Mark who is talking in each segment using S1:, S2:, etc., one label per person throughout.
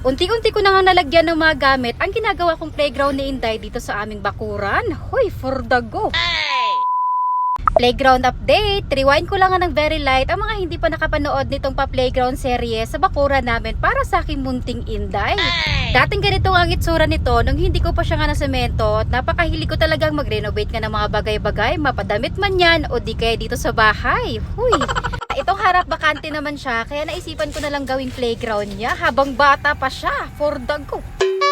S1: Unti-unti ko na nga nalagyan ng mga gamit ang ginagawa kong playground ni Inday dito sa aming bakuran. Hoy, for the go! Playground update. Rewind ko lang nga ng very light ang mga hindi pa nakapanood nitong pa-playground serye sa bakuran namin para sa aking munting Inday. Dating ganito ang itsura nito nung hindi ko pa siya nga na semento at napakahilig ko talagang mag-renovate nga ng mga bagay-bagay, mapadamit man yan o di kaya dito sa bahay. Huy! Itong harap bakante naman siya kaya naisipan ko na lang gawing playground niya habang bata pa siya. For the go!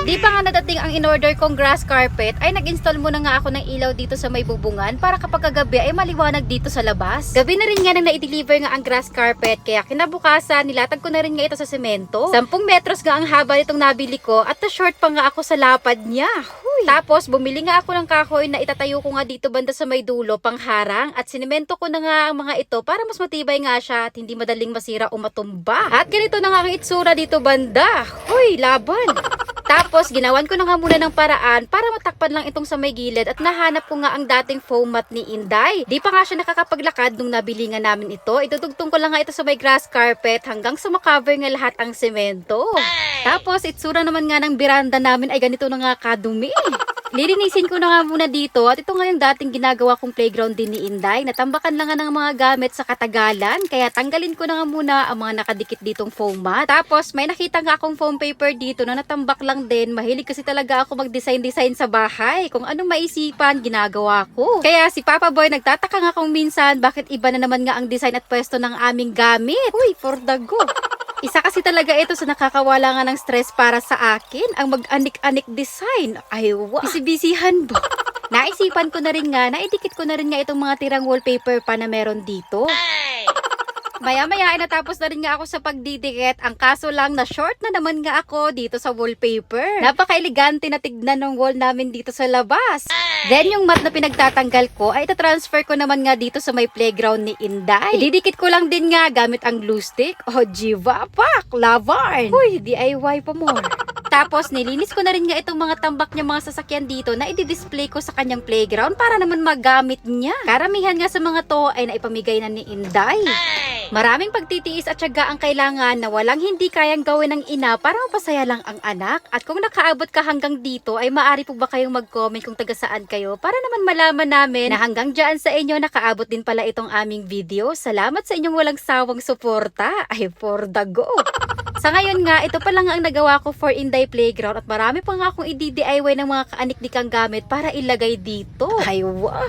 S1: Di pa nga nadating ang in-order kong grass carpet ay nag-install muna nga ako ng ilaw dito sa may bubungan para kapag kagabi ay maliwanag dito sa labas. Gabi na rin nga nang na-deliver nga ang grass carpet kaya kinabukasan nilatag ko na rin nga ito sa semento. 10 metros nga ang haba nitong nabili ko at na-short pa nga ako sa lapad niya. Huy. Tapos bumili nga ako ng kahoy na itatayo ko nga dito banda sa may dulo pang harang at sinemento ko na nga ang mga ito para mas matibay nga siya at hindi madaling masira o matumba. At ganito na nga ang itsura dito banda. Huy, laban! Tapos, ginawan ko na nga muna ng paraan para matakpan lang itong sa may gilid at nahanap ko nga ang dating foam mat ni Inday. Di pa nga siya nakakapaglakad nung nabili nga namin ito. Itutugtong ko lang nga ito sa may grass carpet hanggang sa makover nga lahat ang semento. Tapos, itsura naman nga ng biranda namin ay ganito na nga kadumi. Lilinisin ko na nga muna dito at ito nga yung dating ginagawa kong playground din ni Inday. Natambakan lang nga ng mga gamit sa katagalan kaya tanggalin ko na nga muna ang mga nakadikit ditong foam mat. Tapos may nakita nga akong foam paper dito na natambak lang din. Mahilig kasi talaga ako mag-design-design sa bahay. Kung anong maisipan, ginagawa ko. Kaya si Papa Boy nagtataka nga kung minsan bakit iba na naman nga ang design at pwesto ng aming gamit. Uy, for the go! Isa kasi talaga ito sa nakakawala nga ng stress para sa akin, ang mag-anik-anik design. Ay, wow! Bisibisihan ba? Naisipan ko na rin nga, naidikit ko na rin nga itong mga tirang wallpaper pa na meron dito. Maya-maya ay natapos na rin nga ako sa pagdidikit. Ang kaso lang na short na naman nga ako dito sa wallpaper. Napaka-elegante na tignan ng wall namin dito sa labas. Then yung mat na pinagtatanggal ko ay itatransfer ko naman nga dito sa may playground ni Inday. Ididikit ko lang din nga gamit ang glue stick. O jiva pak, lavarn. Huy, DIY pa more. Tapos nilinis ko na rin nga itong mga tambak niya mga sasakyan dito na i-display ko sa kanyang playground para naman magamit niya. Karamihan nga sa mga to ay naipamigay na ni Inday. Maraming pagtitiis at tiyaga ang kailangan na walang hindi kayang gawin ng ina para mapasaya lang ang anak. At kung nakaabot ka hanggang dito ay maaari po ba kayong mag-comment kung taga saan kayo para naman malaman namin na hanggang dyan sa inyo nakaabot din pala itong aming video. Salamat sa inyong walang sawang suporta. Ay, for the go! Sa ngayon nga, ito pa lang ang nagawa ko for Inday Playground at marami pa nga akong i-DIY ng mga kaanik-nikang gamit para ilagay dito. Ay, wow!